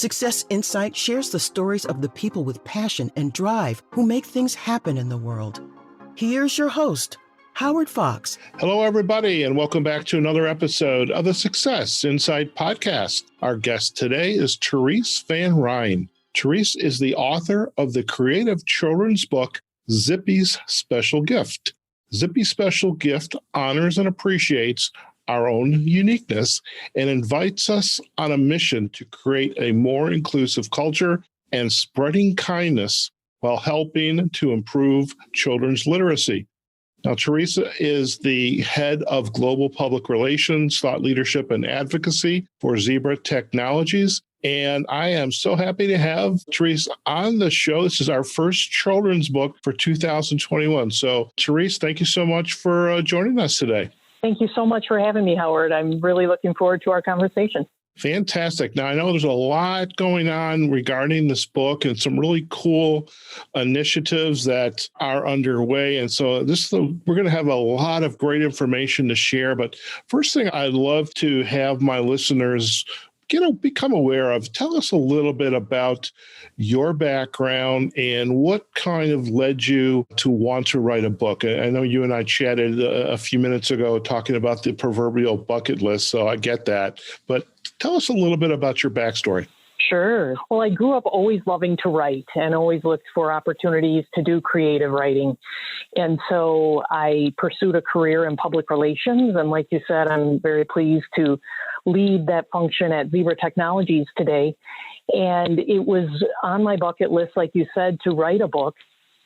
Success Insight shares the stories of the people with passion and drive who make things happen in the world. Here's your host, Howard Fox. Hello, everybody, and welcome back to another episode of the Success Insight podcast. Our guest today is Therese Van Ryne. Therese is the author of the creative children's book, Zippy's Special Gift. Zippy's Special Gift honors and appreciates our own uniqueness and invites us on a mission to create a more inclusive culture and spreading kindness while helping to improve children's literacy. Now, Therese is the head of global public relations, thought leadership, and advocacy for Zebra Technologies. And I am so happy to have Therese on the show. This is our first children's book for 2021. So, Therese, thank you so much for joining us today. Thank you so much for having me, Howard. I'm really looking forward to our conversation. Fantastic. Now, I know there's a lot going on regarding this book and some really cool initiatives that are underway. And so we're going to have a lot of great information to share. But first thing I'd love to have my listeners become aware of. Tell us a little bit about your background and what kind of led you to want to write a book. I know you and I chatted a few minutes ago talking about the proverbial bucket list, so I get that. But tell us a little bit about your backstory. Sure. Well, I grew up always loving to write and always looked for opportunities to do creative writing. And so I pursued a career in public relations. And like you said, I'm very pleased to lead that function at Zebra Technologies today. And it was on my bucket list, like you said, to write a book.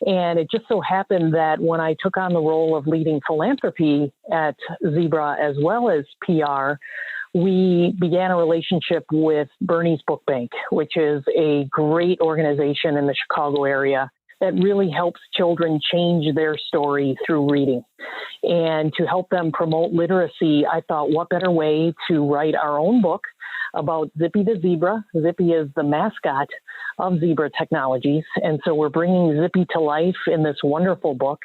And it just so happened that when I took on the role of leading philanthropy at Zebra as well as PR, we began a relationship with Bernie's Book Bank, which is a great organization in the Chicago area that really helps children change their story through reading. And to help them promote literacy, I thought, what better way to write our own book about Zippy the zebra. Zippy is the mascot of Zebra Technologies. And so we're bringing Zippy to life in this wonderful book.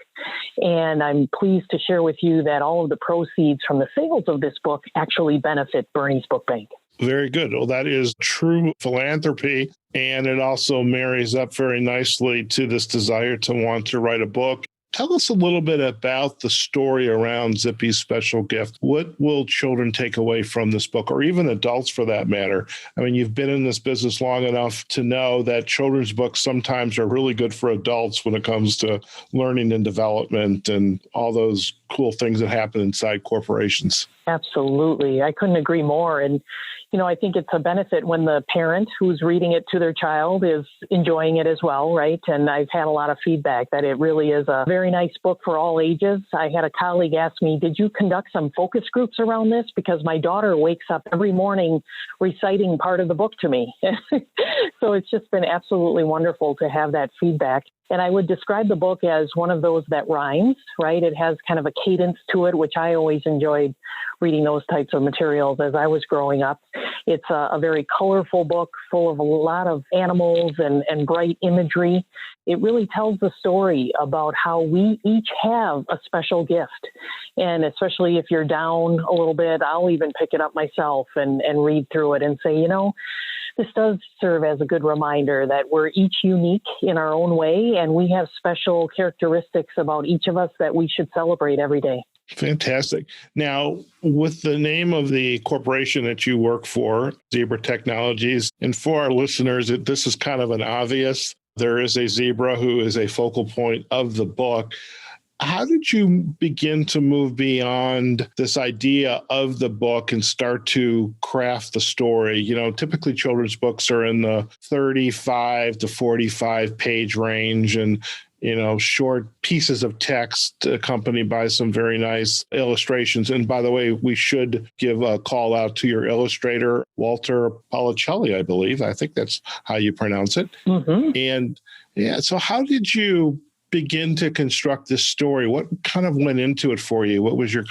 And I'm pleased to share with you that all of the proceeds from the sales of this book actually benefit Bernie's Book Bank. Very good. Well, that is true philanthropy. And it also marries up very nicely to this desire to want to write a book. Tell us a little bit about the story around Zippy's Special Gift. What will children take away from this book, or even adults for that matter? I mean, you've been in this business long enough to know that children's books sometimes are really good for adults when it comes to learning and development and all those cool things that happen inside corporations. Absolutely. I couldn't agree more. And I think it's a benefit when the parent who's reading it to their child is enjoying it as well, right? And I've had a lot of feedback that it really is a very nice book for all ages. I had a colleague ask me, did you conduct some focus groups around this? Because my daughter wakes up every morning reciting part of the book to me. So it's just been absolutely wonderful to have that feedback. And I would describe the book as one of those that rhymes, right? It has kind of a cadence to it, which I always enjoyed reading those types of materials as I was growing up. It's a very colorful book full of a lot of animals and bright imagery. It really tells the story about how we each have a special gift. And especially if you're down a little bit, I'll even pick it up myself and read through it and say, this does serve as a good reminder that we're each unique in our own way, and we have special characteristics about each of us that we should celebrate every day. Fantastic. Now, with the name of the corporation that you work for, Zebra Technologies, and for our listeners, this is kind of an obvious. There is a zebra who is a focal point of the book. How did you begin to move beyond this idea of the book and start to craft the story? Typically children's books are in the 35 to 45 page range and, short pieces of text accompanied by some very nice illustrations. And by the way, we should give a call out to your illustrator, Walter Policelli, I believe. I think that's how you pronounce it. Mm-hmm. And so how did you begin to construct this story? What kind of went into it for you? What was your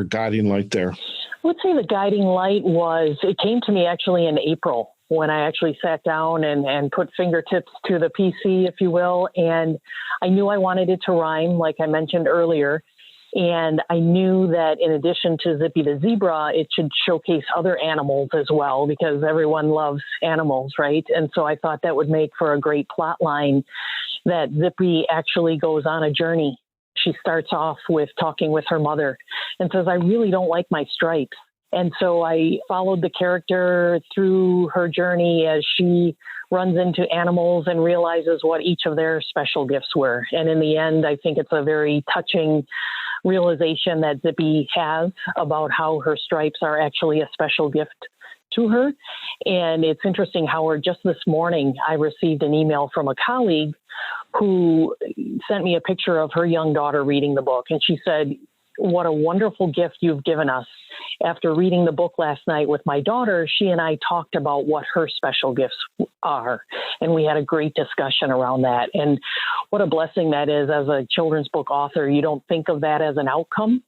guiding light there? I would say the guiding light it came to me actually in April when I actually sat down and put fingertips to the PC, if you will. And I knew I wanted it to rhyme, like I mentioned earlier. And I knew that in addition to Zippy the zebra, it should showcase other animals as well, because everyone loves animals, right? And so I thought that would make for a great plot line, that Zippy actually goes on a journey. She starts off with talking with her mother and says, I really don't like my stripes. And so I followed the character through her journey as she runs into animals and realizes what each of their special gifts were. And in the end, I think it's a very touching realization that Zippy has about how her stripes are actually a special gift to her. And it's interesting, Howard, just this morning, I received an email from a colleague who sent me a picture of her young daughter reading the book. And she said, what a wonderful gift you've given us. After reading the book last night with my daughter, she and I talked about what her special gifts are. And we had a great discussion around that. And what a blessing that is as a children's book author. You don't think of that as an outcome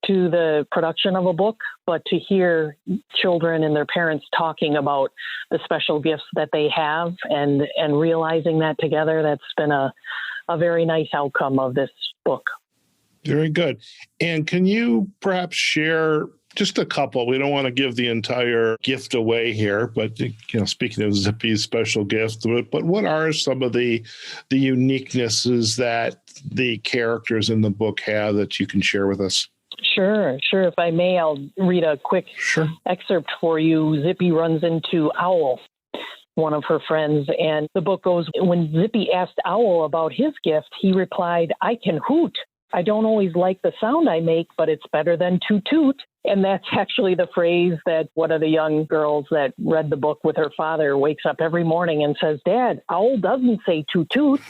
to the production of a book, but to hear children and their parents talking about the special gifts that they have and realizing that together, that's been a very nice outcome of this book. Very good. And can you perhaps share just a couple? We don't want to give the entire gift away here, but speaking of Zippy's special gift, but what are some of the uniquenesses that the characters in the book have that you can share with us? Sure. If I may, I'll read a quick excerpt for you. Zippy runs into Owl, one of her friends, and the book goes, when Zippy asked Owl about his gift, he replied, I can hoot. I don't always like the sound I make, but it's better than toot toot. And that's actually the phrase that one of the young girls that read the book with her father wakes up every morning and says, Dad, Owl doesn't say toot toot.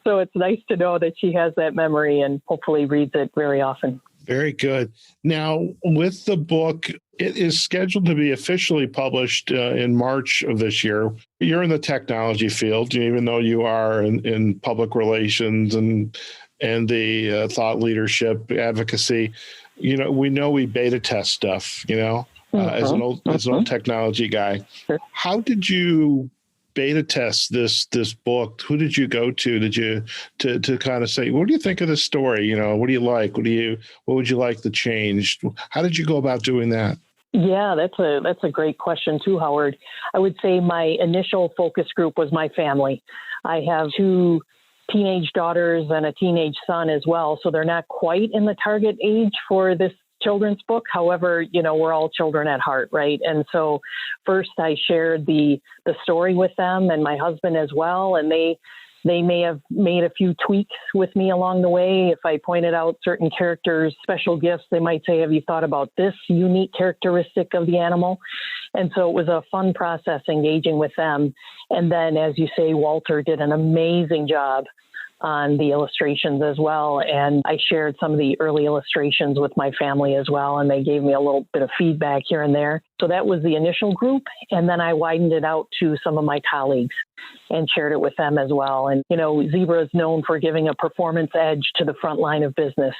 So it's nice to know that she has that memory and hopefully reads it very often. Very good. Now, with the book, it is scheduled to be officially published in March of this year. You're in the technology field, even though you are in public relations and the thought leadership, advocacy. We know we beta test stuff, as an old technology guy. Sure. How did you beta test this book? Who did you go to? Did you to kind of say, what do you think of this story? What do you like? What would you like to change? How did you go about doing that? Yeah, that's a great question too, Howard. I would say my initial focus group was my family. I have 2 teenage daughters and a teenage son as well, so they're not quite in the target age for this children's book. However, we're all children at heart, right? And so first I shared the story with them and my husband as well, and they may have made a few tweaks with me along the way. If I pointed out certain characters' special gifts, they might say, have you thought about this unique characteristic of the animal? And so it was a fun process engaging with them. And then, as you say, Walter did an amazing job on the illustrations as well. And I shared some of the early illustrations with my family as well, and they gave me a little bit of feedback here and there. So that was the initial group. And then I widened it out to some of my colleagues and shared it with them as well. And, Zebra is known for giving a performance edge to the front line of business.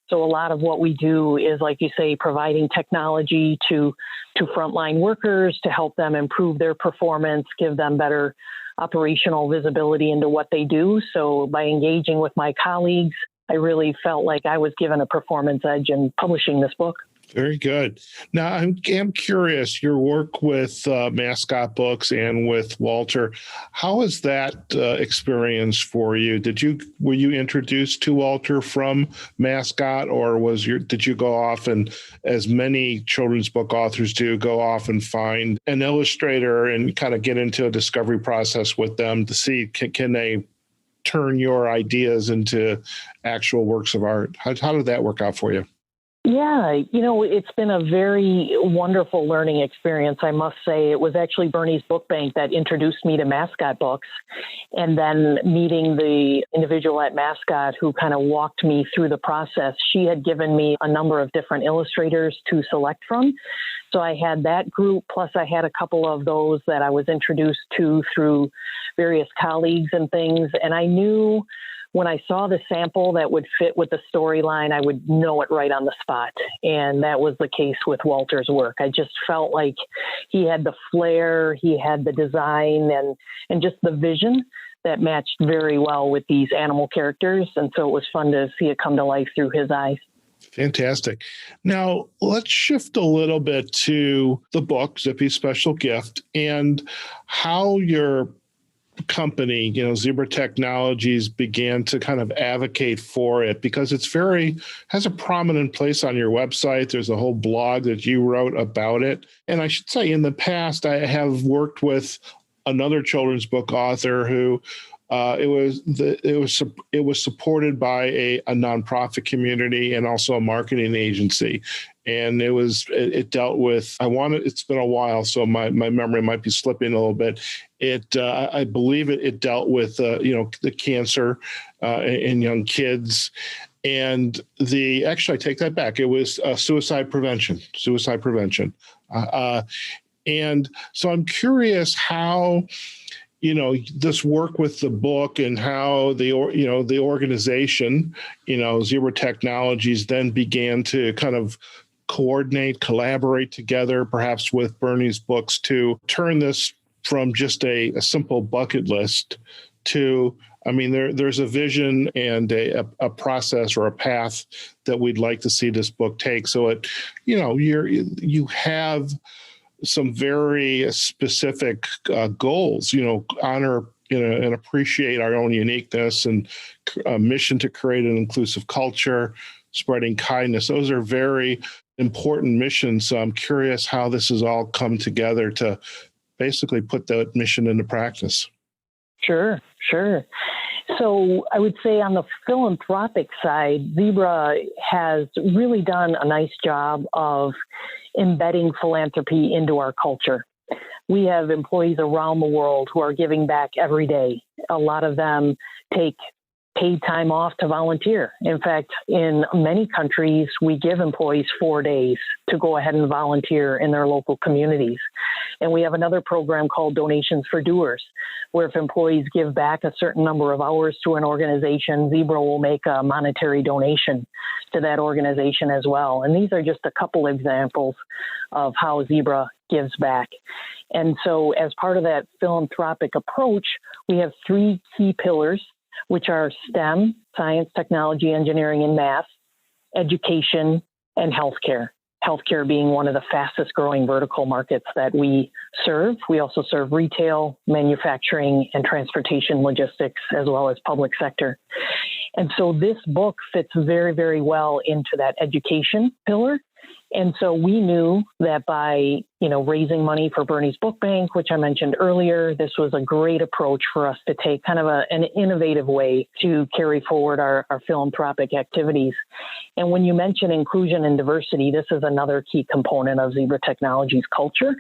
So a lot of what we do is, like you say, providing technology to frontline workers to help them improve their performance, give them better operational visibility into what they do. So by engaging with my colleagues, I really felt like I was given a performance edge in publishing this book. Very good. Now, I'm curious, your work with Mascot Books and with Walter, how was that experience for you? Were you introduced to Walter from Mascot, or did you go off and, as many children's book authors do, go off and find an illustrator and kind of get into a discovery process with them to see can they turn your ideas into actual works of art? How did that work out for you? Yeah, it's been a very wonderful learning experience, I must say. It was actually Bernie's Book Bank that introduced me to Mascot Books, and then meeting the individual at Mascot who kind of walked me through the process. She had given me a number of different illustrators to select from. So I had that group, plus I had a couple of those that I was introduced to through various colleagues and things. And I knew when I saw the sample that would fit with the storyline, I would know it right on the spot. And that was the case with Walter's work. I just felt like he had the flair, he had the design, and just the vision that matched very well with these animal characters. And so it was fun to see it come to life through his eyes. Fantastic. Now, let's shift a little bit to the book, Zippy's Special Gift, and how your company, Zebra Technologies, began to kind of advocate for it, because has a prominent place on your website. There's a whole blog that you wrote about it. And I should say, in the past, I have worked with another children's book author who it was supported by a nonprofit community and also a marketing agency. And it dealt with, it's been a while, so my memory might be slipping a little bit. I believe it dealt with, the cancer in young kids. And actually, I take that back. It was suicide prevention. And so I'm curious how, this work with the book and how the organization, Zebra Technologies, then began to kind of collaborate together, perhaps with Bernie's books, to turn this from just a simple bucket list to, there's a vision and a process or a path that we'd like to see this book take. So you have some very specific goals, honor and appreciate our own uniqueness, and a mission to create an inclusive culture, spreading kindness. Those are very important missions. So I'm curious how this has all come together to basically put that mission into practice. Sure. So I would say on the philanthropic side, Zebra has really done a nice job of embedding philanthropy into our culture. We have employees around the world who are giving back every day. A lot of them take paid time off to volunteer. In fact, in many countries, we give employees 4 days to go ahead and volunteer in their local communities. And we have another program called Donations for Doers, where if employees give back a certain number of hours to an organization, Zebra will make a monetary donation to that organization as well. And these are just a couple examples of how Zebra gives back. And so as part of that philanthropic approach, we have 3 key pillars, which are STEM, science, technology, engineering, and math, education, and healthcare. Healthcare being one of the fastest growing vertical markets that we serve. We also serve retail, manufacturing, and transportation logistics, as well as public sector. And so this book fits very, very well into that education pillar. And so we knew that by, raising money for Bernie's Book Bank, which I mentioned earlier, this was a great approach for us to take, kind of an innovative way to carry forward our philanthropic activities. And when you mention inclusion and diversity, this is another key component of Zebra Technologies culture.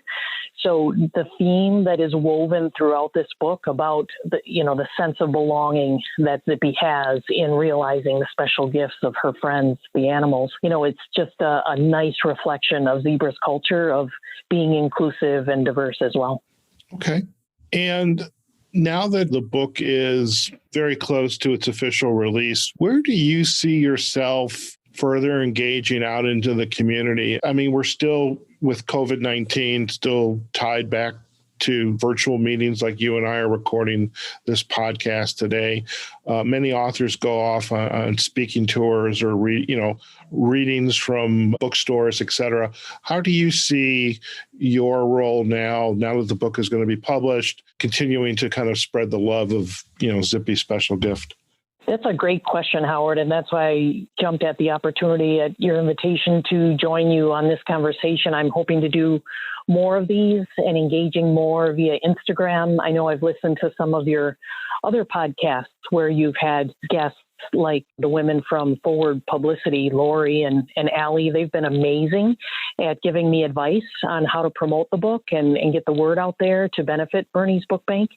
So the theme that is woven throughout this book about the sense of belonging that Zippy has in realizing the special gifts of her friends, the animals, it's just a nice reflection of Zebra's culture of being inclusive and diverse as well. Okay. And now that the book is very close to its official release, where do you see yourself further engaging out into the community? We're still, with COVID-19, still tied back to virtual meetings like you and I are recording this podcast today. Many authors go off on speaking tours or readings from bookstores, et cetera. How do you see your role now that the book is going to be published, continuing to kind of spread the love of, Zippy's Special Gift? That's a great question, Howard, and that's why I jumped at the opportunity at your invitation to join you on this conversation. I'm hoping to do more of these and engaging more via Instagram. I know I've listened to some of your other podcasts where you've had guests like the women from Forward Publicity, Lori and Allie. They've been amazing at giving me advice on how to promote the book and get the word out there to benefit Bernie's Book Bank.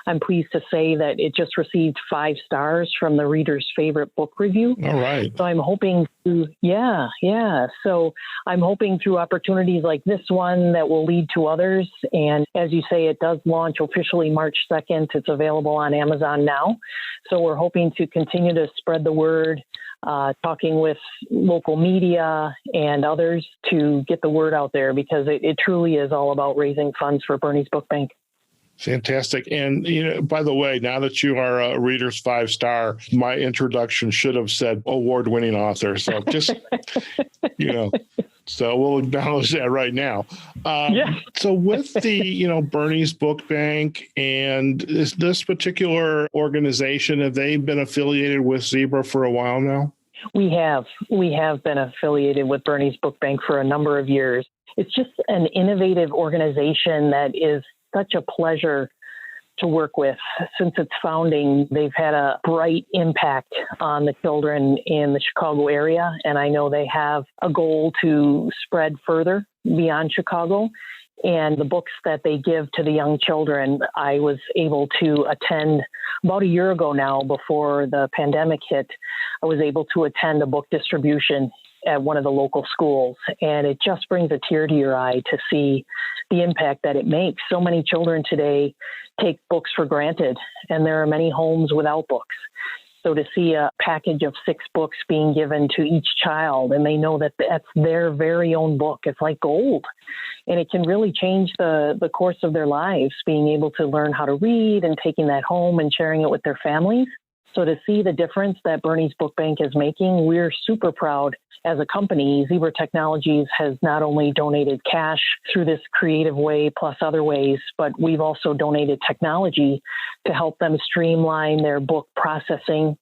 I'm pleased to say that it just received 5 stars from the reader's favorite book review. All right. So I'm hoping to, So I'm hoping through opportunities like this one that will lead to others. And as you say, it does launch officially March 2nd. It's available on Amazon now. So we're hoping to continue to spread the word, talking with local media and others to get the word out there, because it truly is all about raising funds for Bernie's Book Bank. Fantastic. And, by the way, now that you are a Reader's 5-star, my introduction should have said award-winning author. So just, so we'll acknowledge that right now. So with the, Bernie's Book Bank and this particular organization, have they been affiliated with Zebra for a while now? We have been affiliated with Bernie's Book Bank for a number of years. It's just an innovative organization that is such a pleasure to work with. Since its founding, they've had a bright impact on the children in the Chicago area, and I know they have a goal to spread further beyond Chicago. And the books that they give to the young children, I was able to attend about a year ago now, before the pandemic hit. I was able to attend a book distribution at one of the local schools, and it just brings a tear to your eye to see the impact that it makes. So many children today take books for granted, and there are many homes without books. So to see a package of 6 books being given to each child, and they know that that's their very own book, it's like gold. And it can really change the course of their lives, being able to learn how to read and taking that home and sharing it with their families. So to see the difference that Bernie's Book Bank is making, we're super proud. As a company, Zebra Technologies has not only donated cash through this creative way plus other ways, but we've also donated technology to help them streamline their book processing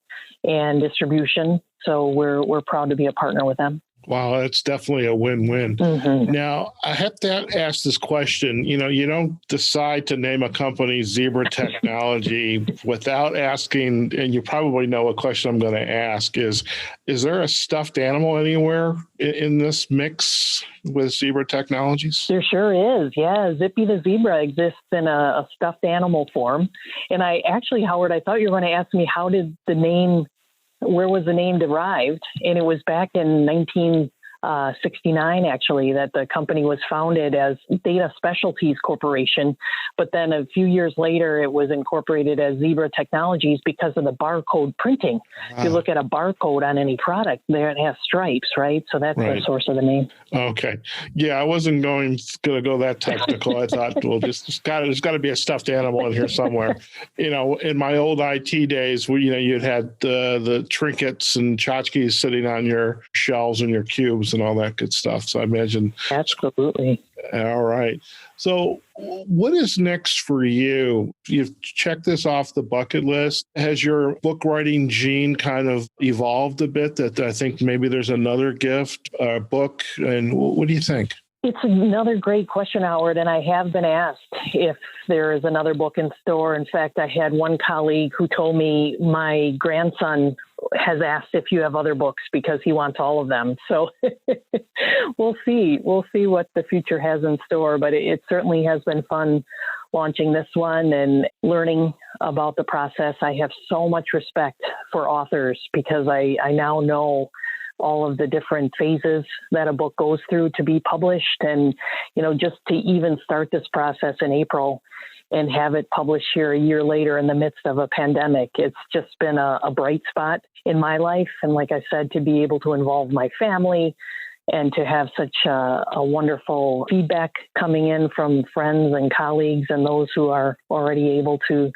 and distribution. So we're proud to be a partner with them. Wow, that's definitely a win-win. Mm-hmm. Now, I have to ask this question. You don't decide to name a company Zebra Technology without asking, and you probably know a question I'm going to ask is there a stuffed animal anywhere in this mix with Zebra Technologies? There sure is. Yeah, Zippy the zebra exists in a stuffed animal form. And Howard, I thought you were going to ask me where was the name derived? And it was back in 1969, actually, that the company was founded as Data Specialties Corporation. But then a few years later, it was incorporated as Zebra Technologies because of the barcode printing. Wow. If you look at a barcode on any product, there it has stripes, right? So that's the source of the name. Okay. Yeah, I wasn't going to go that technical. I thought, well, there's got to be a stuffed animal in here somewhere. In my old IT days, you'd had the trinkets and tchotchkes sitting on your shelves and your cubes and all that good stuff. So I imagine. Absolutely. All right. So what is next for you? You've checked this off the bucket list. Has your book writing gene kind of evolved a bit that I think maybe there's another gift, book? And what do you think? It's another great question, Howard, and I have been asked if there is another book in store. In fact, I had one colleague who told me my grandson has asked if you have other books because he wants all of them. So we'll see. We'll see what the future has in store, but it certainly has been fun launching this one and learning about the process. I have so much respect for authors because I now know all of the different phases that a book goes through to be published. And, just to even start this process in April and have it published here a year later in the midst of a pandemic, it's just been a bright spot in my life. And like I said, to be able to involve my family and to have such a wonderful feedback coming in from friends and colleagues and those who are already able to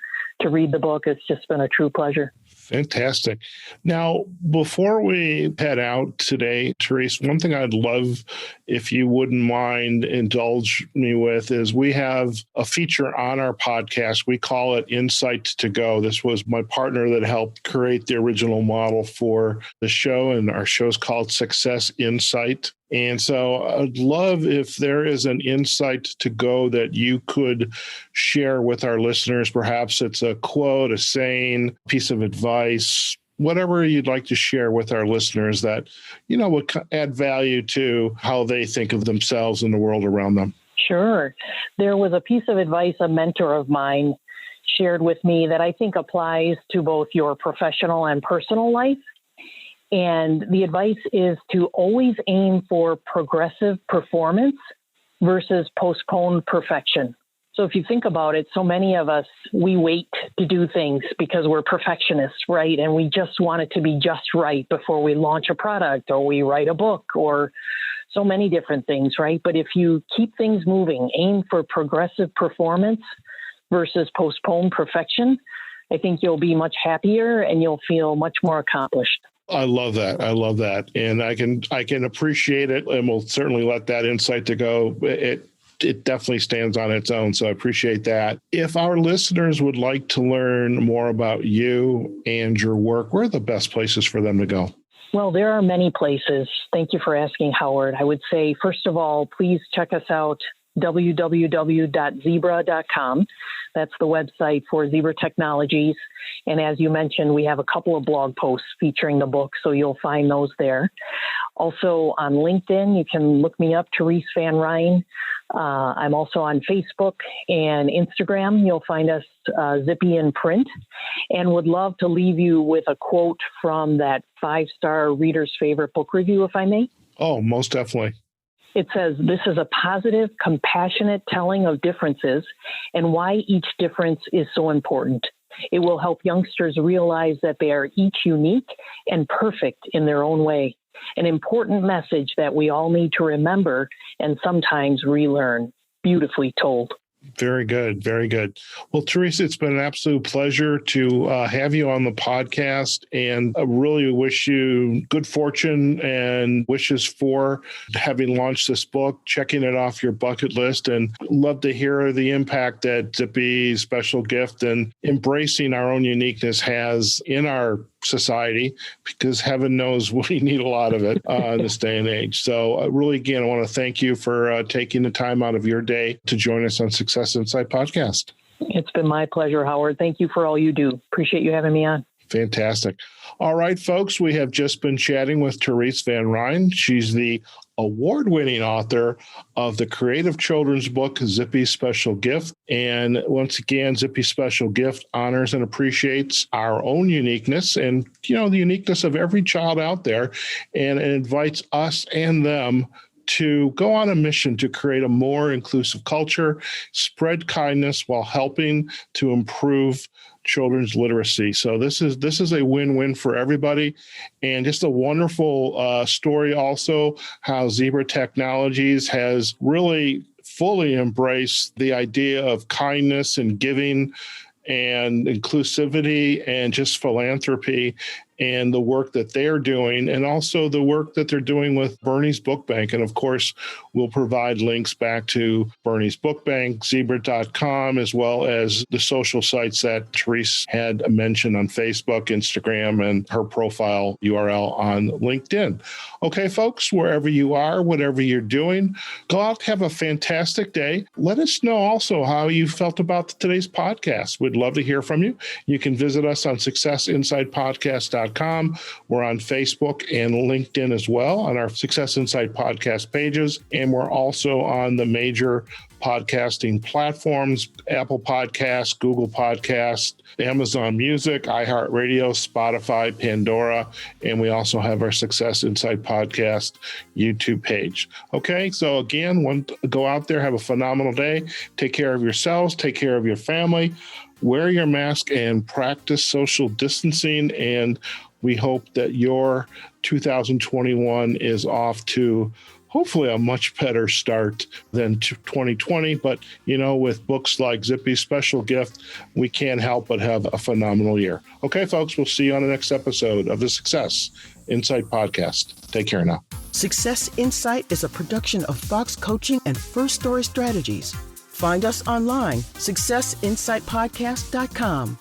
read the book, it's just been a true pleasure. Fantastic. Now, before we head out today, Therese, one thing I'd love if you wouldn't mind indulge me with is we have a feature on our podcast. We call it Insight to Go. This was my partner that helped create the original model for the show, and our show's called Success Insight. And so I'd love if there is an insight to go that you could share with our listeners. Perhaps it's a quote, a saying, piece of advice, whatever you'd like to share with our listeners that, would add value to how they think of themselves and the world around them. Sure. There was a piece of advice a mentor of mine shared with me that I think applies to both your professional and personal life. And the advice is to always aim for progressive performance versus postponed perfection. So if you think about it, so many of us, we wait to do things because we're perfectionists, right? And we just want it to be just right before we launch a product or we write a book or so many different things, right? But if you keep things moving, aim for progressive performance, versus postponed perfection, I think you'll be much happier and you'll feel much more accomplished. I love that. I love that. And I can appreciate it, and we'll certainly let that insight to go. It definitely stands on its own. So I appreciate that. If our listeners would like to learn more about you and your work, where are the best places for them to go? Well, there are many places. Thank you for asking, Howard. I would say, first of all, please check us out, www.zebra.com. That's the website for Zebra Technologies. And as you mentioned, we have a couple of blog posts featuring the book, so you'll find those there. Also on LinkedIn, you can look me up, Therese Van Ryne. I'm also on Facebook and Instagram. You'll find us ZippyInPrint, and would love to leave you with a quote from that 5-star reader's favorite book review, if I may. Oh, most definitely. It says, "This is a positive, compassionate telling of differences and why each difference is so important. It will help youngsters realize that they are each unique and perfect in their own way. An important message that we all need to remember and sometimes relearn." Beautifully told. Very good. Very good. Well, Therese, it's been an absolute pleasure to have you on the podcast, and I really wish you good fortune and wishes for having launched this book, checking it off your bucket list, and love to hear the impact that Zippy's special gift and embracing our own uniqueness has in our society, because heaven knows we need a lot of it in this day and age. So really, again, I want to thank you for taking the time out of your day to join us on Success Insight Podcast. It's been my pleasure, Howard. Thank you for all you do. Appreciate you having me on. Fantastic. All right, folks, we have just been chatting with Therese Van Ryne. She's the award-winning author of the creative children's book, Zippy's Special Gift. And once again, Zippy's Special Gift honors and appreciates our own uniqueness and, the uniqueness of every child out there, and it invites us and them to go on a mission to create a more inclusive culture, spread kindness while helping to improve children's literacy. So this is a win-win for everybody, and just a wonderful story also how Zebra Technologies has really fully embraced the idea of kindness and giving and inclusivity and just philanthropy, and the work that they're doing, and also the work that they're doing with Bernie's Book Bank. And of course, we'll provide links back to Bernie's Book Bank, zebra.com, as well as the social sites that Therese had mentioned on Facebook, Instagram, and her profile URL on LinkedIn. Okay, folks, wherever you are, whatever you're doing, go out, have a fantastic day. Let us know also how you felt about today's podcast. We'd love to hear from you. You can visit us on successinsightpodcast.com. We're on Facebook and LinkedIn as well on our Success Insight podcast pages. And we're also on the major podcasting platforms, Apple Podcasts, Google Podcasts, Amazon Music, iHeartRadio, Spotify, Pandora, and we also have our Success Insight Podcast YouTube page. Okay, so again, go out there, have a phenomenal day. Take care of yourselves, take care of your family, wear your mask, and practice social distancing. And we hope that your 2021 is off to hopefully a much better start than 2020. But, with books like Zippy's Special Gift, we can't help but have a phenomenal year. Okay, folks, we'll see you on the next episode of the Success Insight Podcast. Take care now. Success Insight is a production of Fox Coaching and First Story Strategies. Find us online, successinsightpodcast.com.